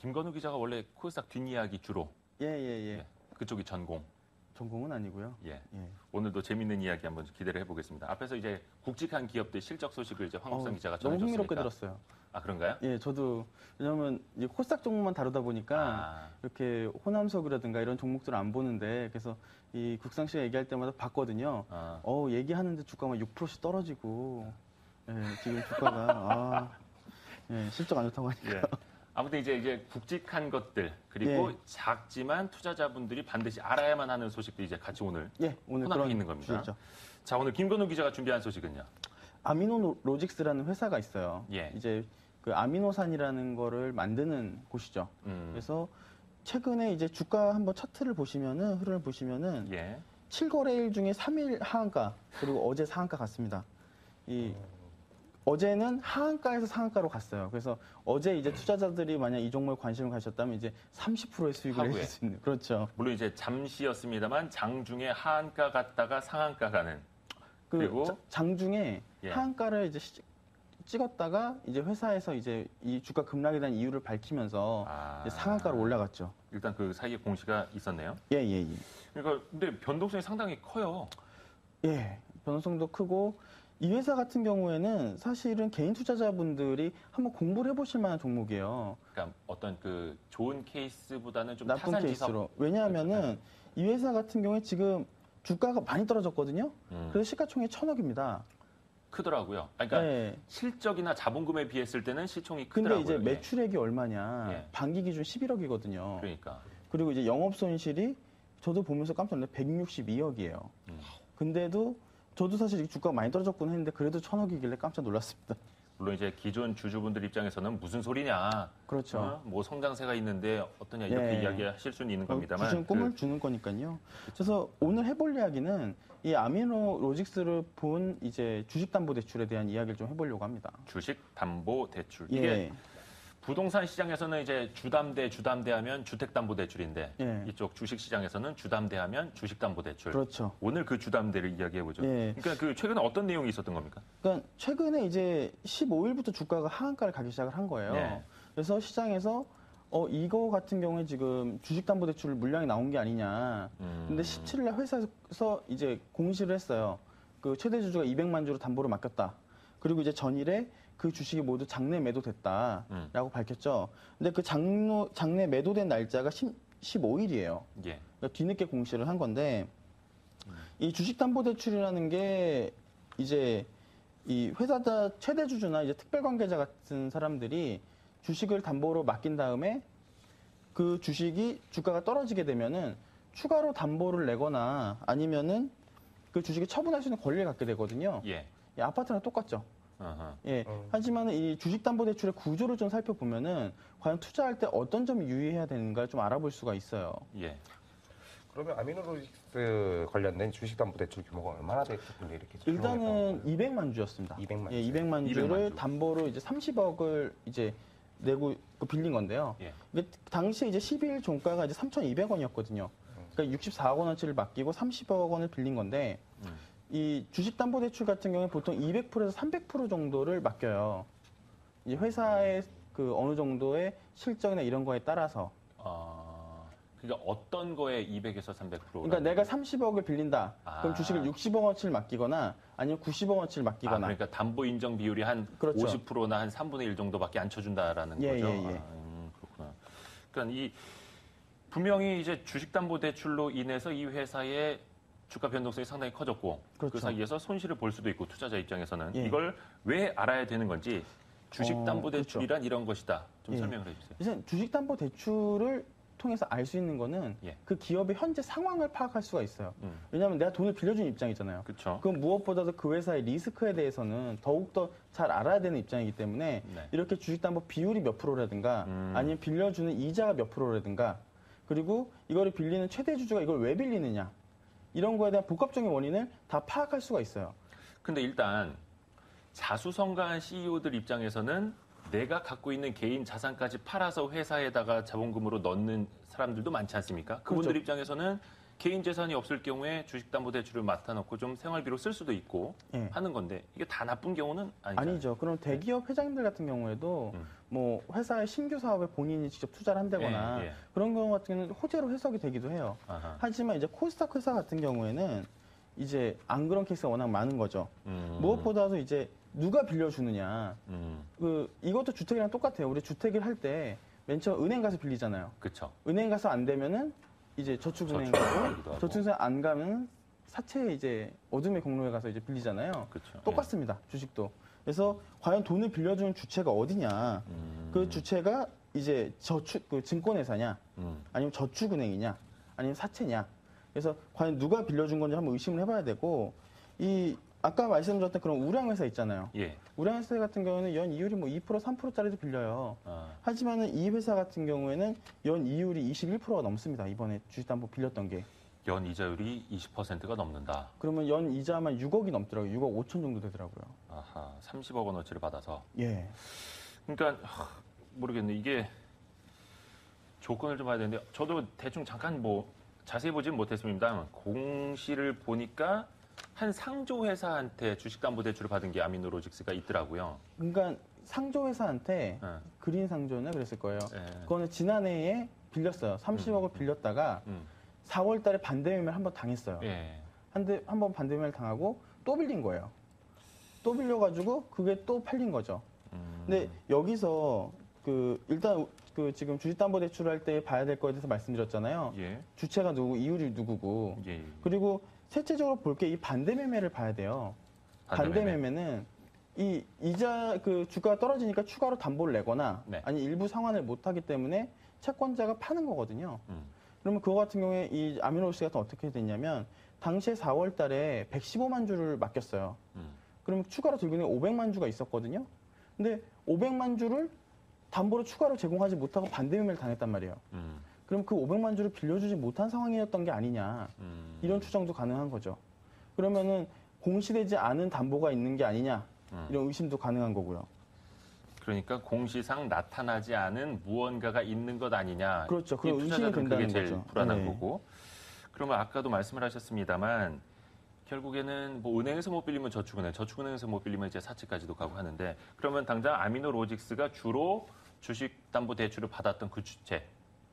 김건우 기자가 원래 코스닥 뒷이야기 주로 예. 그쪽이 전공. 전공은 아니고요. 예. 오늘도 재밌는 이야기 한번 기대를 해보겠습니다. 앞에서 이제 굵직한 기업들 실적 소식을 이제 황옥선 기자가 전해줬으니까. 너무 흥미롭게 들었어요. 아, 그런가요? 예, 저도 왜냐하면 이 코스닥 종목만 다루다 보니까 이렇게 호남석이라든가 이런 종목들을 안 보는데 그래서 이 국상 씨가 얘기할 때마다 봤거든요. 얘기하는데 주가가 6%씩 떨어지고 지금 주가가 실적 안 좋다고 하니까. 예. 아무튼 이제 굵직한 것들 그리고 작지만 투자자분들이 반드시 알아야만 하는 소식도 이제 같이 오늘 혼합해 있는 겁니다. 주겠죠. 자, 오늘 김건우 기자가 준비한 소식은요. 아미노로직스라는 회사가 있어요. 예. 이제 그 아미노산이라는 거를 만드는 곳이죠. 그래서 최근에 이제 주가 한번 차트를 보시면은 흐름을 보시면은 7거래일 중에 3일 하한가 그리고 어제 상한가 갔습니다. 어제는 하한가에서 상한가로 갔어요. 그래서 어제 이제 투자자들이 만약 이 종목에 관심을 가졌다면 이제 30%의 수익을 내실 수 있는. 그렇죠. 물론 이제 잠시였습니다만 장중에 하한가 갔다가 상한가 가는. 그리고 장중에 하한가를 이제 찍었다가 이제 회사에서 이제 이 주가 급락에 대한 이유를 밝히면서 이제 상한가로 올라갔죠. 일단 그 사이에 공시가 있었네요. 예. 그러니까 근데 변동성이 상당히 커요. 예, 변동성도 크고. 이 회사 같은 경우에는 사실은 개인 투자자분들이 한번 공부를 해보실 만한 종목이에요. 그러니까 어떤 그 좋은 케이스보다는 좀 나쁜 케이스로. 왜냐하면은 이 회사 같은 경우에 지금 주가가 많이 떨어졌거든요. 그래서 시가총액 1,000억입니다. 크더라고요. 그러니까 실적이나 자본금에 비했을 때는 시총이 크더라고요. 근데 이제 매출액이 얼마냐? 반기 기준 11억이거든요. 그러니까. 그리고 이제 영업 손실이 저도 보면서 깜짝 놀랐는데 162억이에요. 근데도 저도 사실 주가가 많이 떨어졌군 했는데 그래도 1,000억이길래 깜짝 놀랐습니다. 물론 이제 기존 주주분들 입장에서는 무슨 소리냐. 그렇죠. 뭐 성장세가 있는데 어떠냐 이렇게 이야기하실 수는 있는 겁니다만. 주주는 꿈을 주는 거니까요. 그래서 오늘 해볼 이야기는 이 아미노로직스를 본 이제 주식담보대출에 대한 이야기를 좀 해보려고 합니다. 주식담보대출. 이게 부동산 시장에서는 이제 주담대 하면 주택담보대출인데 이쪽 주식시장에서는 주담대 하면 주식담보대출. 그렇죠. 오늘 그 주담대를 이야기해보죠. 그러니까 그 최근에 어떤 내용이 있었던 겁니까? 그러니까 최근에 이제 15일부터 주가가 하한가를 가기 시작을 한 거예요. 그래서 시장에서 이거 같은 경우에 지금 주식담보대출 물량이 나온 게 아니냐. 근데 17일날 회사에서 이제 공시를 했어요. 그 최대 주주가 200만 주로 담보를 맡겼다. 그리고 이제 전일에 그 주식이 모두 장내 매도됐다라고 밝혔죠. 근데 그 장내 매도된 날짜가 15일이에요. 그러니까 뒤늦게 공시를 한 건데 이 주식담보대출이라는 게 이제 이 회사다 최대 주주나 이제 특별관계자 같은 사람들이 주식을 담보로 맡긴 다음에 그 주식이 주가가 떨어지게 되면은 추가로 담보를 내거나 아니면은 그 주식을 처분할 수 있는 권리를 갖게 되거든요. 아파트랑 똑같죠. 하지만 이 주식담보대출의 구조를 좀 살펴보면은 과연 투자할 때 어떤 점이 유의해야 되는가를 좀 알아볼 수가 있어요. 그러면 아미노로직스 관련된 주식담보대출 규모가 얼마나 됐길래 이렇게 일단은 200만 주였습니다. 200만 주를 담보로 이제 30억을 이제 내고 빌린 건데요. 당시에 이제 12일 종가가 이제 3,200원이었거든요. 그러니까 64억 원어치를 맡기고 30억 원을 빌린 건데. 이 주식담보대출 같은 경우에 보통 200%에서 300% 정도를 맡겨요. 이 회사의 그 어느 정도의 실적이나 이런 거에 따라서. 그러니까 어떤 거에 200에서 300%? 그러니까 내가 30억을 빌린다. 그럼 주식을 60억 원치를 맡기거나 아니면 90억 원치를 맡기거나. 그러니까 담보 인정 비율이 한 50%나 한 3분의 1 정도밖에 안 쳐준다라는 거죠. 그렇구나. 그러니까 분명히 이제 주식담보대출로 인해서 이 회사의 주가 변동성이 상당히 커졌고 그 사이에서 손실을 볼 수도 있고 투자자 입장에서는 이걸 왜 알아야 되는 건지 주식담보대출이란 이런 것이다. 좀 설명을 해주세요. 이제 주식담보대출을 통해서 알 수 있는 거는 그 기업의 현재 상황을 파악할 수가 있어요. 왜냐하면 내가 돈을 빌려준 입장이잖아요. 그럼 무엇보다도 그 회사의 리스크에 대해서는 더욱더 잘 알아야 되는 입장이기 때문에 이렇게 주식담보 비율이 몇 프로라든가 아니면 빌려주는 이자가 몇 프로라든가 그리고 이거를 빌리는 최대 주주가 이걸 왜 빌리느냐 이런 거에 대한 복합적인 원인을 다 파악할 수가 있어요. 근데 일단 자수성가한 CEO들 입장에서는 내가 갖고 있는 개인 자산까지 팔아서 회사에다가 자본금으로 넣는 사람들도 많지 않습니까? 그분들 입장에서는 개인 재산이 없을 경우에 주식담보대출을 맡아놓고 좀 생활비로 쓸 수도 있고 예. 하는 건데 이게 다 나쁜 경우는 아니죠. 아니죠. 그럼 대기업 회장들 같은 경우에도 뭐 회사의 신규 사업에 본인이 직접 투자를 한다거나 예. 그런 경우 같은 경우는 호재로 해석이 되기도 해요. 아하. 하지만 이제 코스닥 회사 같은 경우에는 이제 안 그런 케이스가 워낙 많은 거죠. 무엇보다도 이제 누가 빌려주느냐. 이것도 주택이랑 똑같아요. 우리 주택을 할 때 맨 처음 은행 가서 빌리잖아요. 그렇죠. 은행 가서 안 되면은 이제 저축은행 가고 저축은행 안 가면 사채 이제 어둠의 경로에 가서 이제 빌리잖아요. 그렇죠. 똑같습니다. 주식도. 그래서 과연 돈을 빌려주는 주체가 어디냐? 그 주체가 이제 그 증권회사냐? 아니면 저축은행이냐? 아니면 사채냐? 그래서 과연 누가 빌려준 건지 한번 의심을 해봐야 되고 이 아까 말씀드렸던 그런 우량회사 있잖아요. 예. 우량회사 같은 경우는 연 이율이 뭐 2%, 3%짜리도 빌려요. 하지만은 이 회사 같은 경우에는 연 이율이 21%가 넘습니다. 이번에 주식담보 빌렸던 게. 연 이자율이 20%가 넘는다. 그러면 연 이자만 6억이 넘더라고요. 6억 5천 정도 되더라고요. 아하, 30억 원어치를 받아서. 예. 그러니까 모르겠네. 이게 조건을 좀 봐야 되는데 저도 대충 잠깐 뭐 자세히 보진 못했습니다. 공시를 보니까 한 상조 회사한테 주식담보대출을 받은 게 아미노로직스가 있더라고요. 그러니까 상조 회사한테 그린 상조는 그랬을 거예요. 그거는 지난해에 빌렸어요. 30억을 빌렸다가 4월 달에 반대 매매를 한번 당했어요. 한번 반대 매매를 당하고 또 빌린 거예요. 또 빌려가지고 그게 또 팔린 거죠. 근데 여기서 일단 지금 주식담보대출할 때 봐야 될 거에 대해서 말씀드렸잖아요. 예. 주체가 누구고 이율이 누구고. 예. 그리고 셋째적으로 볼 게 이 반대 매매를 봐야 돼요. 반대 매매는 이 이자 주가가 떨어지니까 추가로 담보를 내거나 아니 일부 상환을 못 하기 때문에 채권자가 파는 거거든요. 그러면 그거 같은 경우에 이 아미노로스 같은 어떻게 됐냐면 당시에 4월 달에 115만 주를 맡겼어요. 그러면 추가로 들고 있는 500만 주가 있었거든요. 근데 500만 주를 담보로 추가로 제공하지 못하고 반대 매매를 당했단 말이에요. 그럼 그 500만 주를 빌려주지 못한 상황이었던 게 아니냐. 이런 추정도 가능한 거죠. 그러면은 공시되지 않은 담보가 있는 게 아니냐. 이런 의심도 가능한 거고요. 그러니까 공시상 나타나지 않은 무언가가 있는 것 아니냐. 그렇죠. 그런 의심이 된다는 그게 제일 거죠. 불안한 거고. 그러면 아까도 말씀을 하셨습니다만 결국에는 뭐 은행에서 못 빌리면 저축은행에서 못 빌리면 이제 사채까지도 가고 하는데 그러면 당장 아미노로직스가 주로 주식담보대출을 받았던 그 주체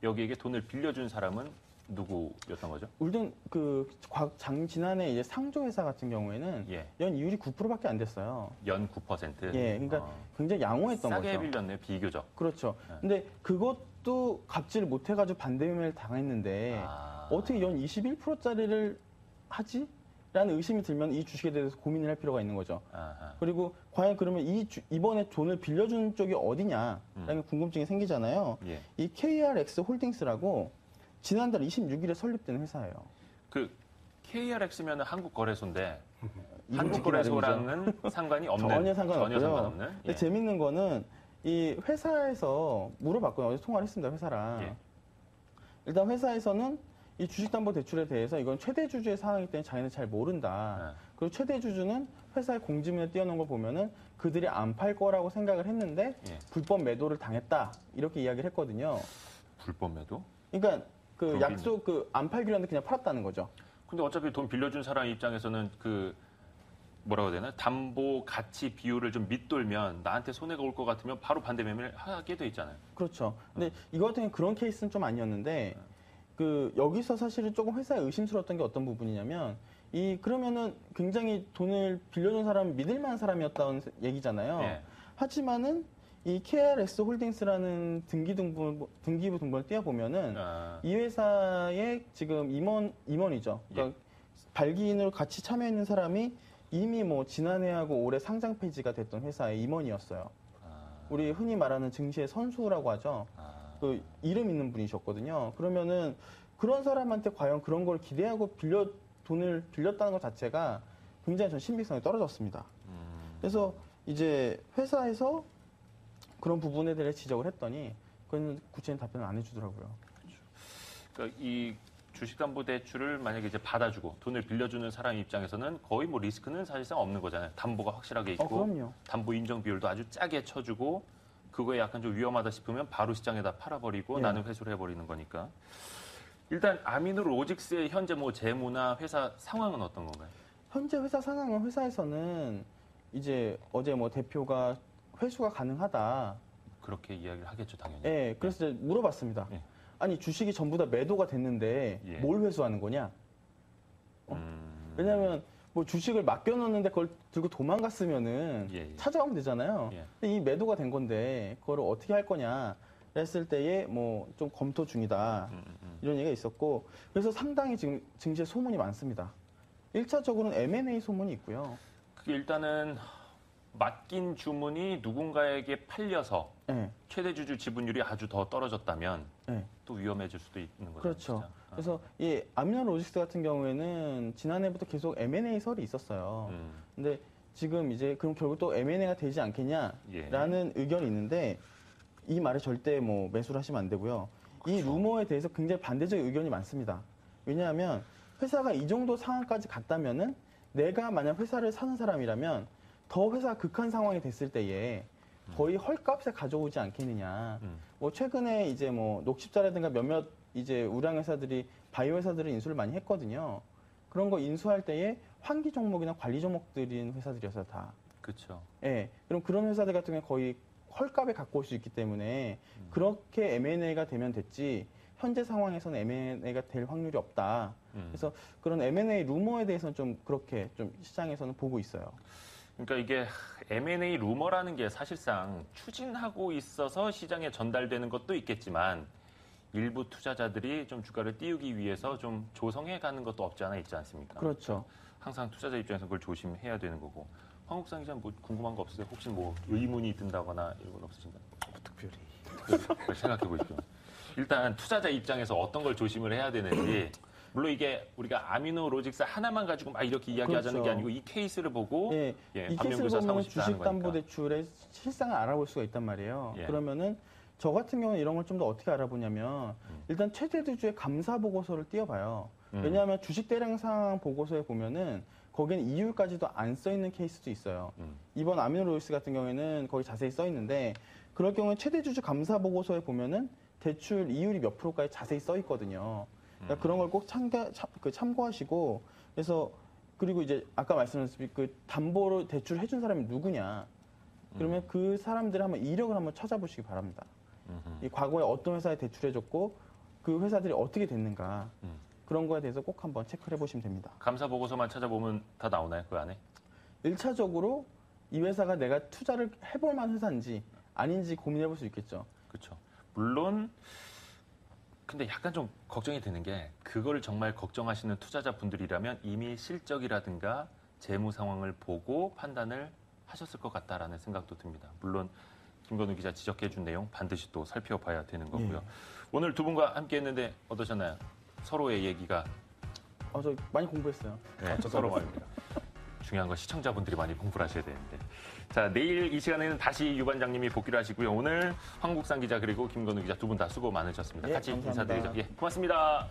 여기에게 돈을 빌려준 사람은 누구였던 거죠? 우리는 지난해 이제 상조 회사 같은 경우에는 연 이율이 9%밖에 안 됐어요. 연 9%. 예, 그러니까 굉장히 양호했던 거죠. 싸게 빌렸네요, 비교적. 그렇죠. 근데 그것도 갚지를 못해가지고 반대 매매를 당했는데 어떻게 연 21%짜리를 하지? 라는 의심이 들면 이 주식에 대해서 고민을 할 필요가 있는 거죠. 그리고 과연 그러면 이번에 돈을 빌려준 쪽이 어디냐라는 궁금증이 생기잖아요. 이 KRX 홀딩스라고 지난달 26일에 설립된 회사예요. 그 KRX면 한국거래소인데 이름 한국거래소랑은 상관이 없는 전혀 상관없고요. 상관없는. 근데 재밌는 거는 이 회사에서 물어봤거든요. 어제 통화를 했습니다. 회사랑. 일단 회사에서는 이 주식담보대출에 대해서 이건 최대주주의 사항이기 때문에 자기는 잘 모른다. 그리고 최대주주는 회사의 공지문에 띄워놓은 걸 보면은 그들이 안 팔 거라고 생각을 했는데 불법 매도를 당했다. 이렇게 이야기를 했거든요. 불법 매도? 그러니까 약속 안 팔기로 했는데 그냥 팔았다는 거죠. 근데 어차피 돈 빌려준 사람 입장에서는 뭐라고 해야 되나? 담보 가치 비율을 좀 밑돌면 나한테 손해가 올 것 같으면 바로 반대 매매를 하게 돼 있잖아요. 그렇죠. 근데 이거 같은 경우는 그런 케이스는 좀 아니었는데 여기서 사실은 조금 회사에 의심스러웠던 게 어떤 부분이냐면 그러면은 굉장히 돈을 빌려준 사람이 믿을 만한 사람이었다는 얘기잖아요. 하지만은 이 KRX 홀딩스라는 등기부 등본을 띄워보면은 이 회사의 지금 임원이죠. 그러니까 발기인으로 같이 참여했는 사람이 이미 뭐 지난해하고 올해 상장 폐지가 됐던 회사의 임원이었어요. 우리 흔히 말하는 증시의 선수라고 하죠. 이름 있는 분이셨거든요. 그러면은 그런 사람한테 과연 그런 걸 기대하고 돈을 빌렸다는 것 자체가 굉장히 전 신빙성이 떨어졌습니다. 그래서 이제 회사에서 그런 부분에 대해 지적을 했더니 그건 구체적인 답변을 안 해주더라고요. 그러니까 이 주식담보대출을 만약에 이제 받아주고 돈을 빌려주는 사람 입장에서는 거의 뭐 리스크는 사실상 없는 거잖아요. 담보가 확실하게 있고 그럼요. 담보 인정 비율도 아주 짜게 쳐주고 그거에 약간 좀 위험하다 싶으면 바로 시장에다 팔아버리고 나는 회수를 해버리는 거니까. 일단 아미노로직스의 현재 뭐 재무나 회사 상황은 어떤 건가요? 현재 회사 상황은 회사에서는 이제 어제 뭐 대표가 회수가 가능하다. 그렇게 이야기를 하겠죠, 당연히. 예, 그래서 이제 물어봤습니다. 예. 아니 주식이 전부 다 매도가 됐는데 예. 뭘 회수하는 거냐? 왜냐하면 뭐 주식을 맡겨놓는데 그걸 들고 도망갔으면은 예. 찾아가면 되잖아요. 예. 근데 이 매도가 된 건데 그거를 어떻게 할 거냐 했을 때에 뭐 좀 검토 중이다 이런 얘기가 있었고 그래서 상당히 지금 증시에 소문이 많습니다. 1차적으로는 M&A 소문이 있고요. 그게 일단은 맡긴 주문이 누군가에게 팔려서 네. 최대 주주 지분율이 아주 더 떨어졌다면 네. 또 위험해질 수도 있는 거죠. 그렇죠. 진짜. 그래서 이 아미노로직스 같은 경우에는 지난해부터 계속 M&A 설이 있었어요. 근데 지금 이제 그럼 결국 또 M&A가 되지 않겠냐라는 의견이 있는데 이 말에 절대 뭐 매수를 하시면 안 되고요. 이 루머에 대해서 굉장히 반대적인 의견이 많습니다. 왜냐하면 회사가 이 정도 상황까지 갔다면은 내가 만약 회사를 사는 사람이라면 더 회사가 극한 상황이 됐을 때에 거의 헐값에 가져오지 않겠느냐. 뭐 최근에 이제 뭐 녹십자라든가 몇몇 이제 우량 회사들이 바이오 회사들을 인수를 많이 했거든요. 그런 거 인수할 때에 환기 종목이나 관리 종목들인 회사들이어서 다. 그렇죠. 예. 그럼 그런 회사들 같은 경우는 거의 헐값에 갖고 올 수 있기 때문에 그렇게 M&A가 되면 됐지 현재 상황에서는 M&A가 될 확률이 없다. 그래서 그런 M&A 루머에 대해서는 좀 그렇게 좀 시장에서는 보고 있어요. 그러니까 이게 M&A 루머라는 게 사실상 추진하고 있어서 시장에 전달되는 것도 있겠지만 일부 투자자들이 좀 주가를 띄우기 위해서 좀 조성해 가는 것도 없지 않아 있지 않습니까? 그렇죠. 항상 투자자 입장에서 그걸 조심해야 되는 거고. 황국상 기자 뭐 궁금한 거 없으세요? 혹시 뭐 의문이 든다거나 이런 건 없으신가요? 특별히 생각해 보십시오. 일단 투자자 입장에서 어떤 걸 조심을 해야 되는지 물론 이게 우리가 아미노로직스 하나만 가지고 막 이렇게 이야기하자는 그렇죠. 게 아니고 이 케이스를 보고 이 케이스를 보면 주식담보대출의 실상을 알아볼 수가 있단 말이에요. 예. 그러면은 저 같은 경우는 이런 걸 좀 더 어떻게 알아보냐면 일단 최대 주주의 감사 보고서를 띄워봐요. 왜냐하면 주식 대량 상황 보고서에 보면은 거기는 이율까지도 안 써 있는 케이스도 있어요. 이번 아미노로직스 같은 경우에는 거기 자세히 써 있는데 그럴 경우에 최대 주주 감사 보고서에 보면은 대출 이율이 몇 프로까지 자세히 써 있거든요. 그러니까 그런 걸 꼭 참고하시고 그래서 그리고 이제 아까 말씀하셨듯이 그 담보로 대출 해준 사람이 누구냐 그러면 그 사람들의 한번 이력을 한번 찾아보시기 바랍니다. 이 과거에 어떤 회사에 대출해줬고 그 회사들이 어떻게 됐는가 그런 거에 대해서 꼭 한번 체크를 해보시면 됩니다. 감사 보고서만 찾아보면 다 나오나요? 그 안에? 1차적으로 이 회사가 내가 투자를 해볼 만한 회사인지 아닌지 고민해볼 수 있겠죠. 그렇죠. 물론 근데 약간 좀 걱정이 되는 게 그걸 정말 걱정하시는 투자자분들이라면 이미 실적이라든가 재무 상황을 보고 판단을 하셨을 것 같다라는 생각도 듭니다. 물론 김건우 기자 지적해 준 내용 반드시 또 살펴봐야 되는 거고요. 오늘 두 분과 함께 했는데 어떠셨나요? 서로의 얘기가 저 많이 공부했어요. 네, 서로 말입니다. 중요한 건 시청자분들이 많이 공부를 하셔야 되는데. 자, 내일 이 시간에는 다시 유 반장님이 복귀를 하시고요. 오늘 황국상 기자 그리고 김건우 기자 두 분 다 수고 많으셨습니다. 같이 감사합니다. 인사드리죠. 예, 고맙습니다.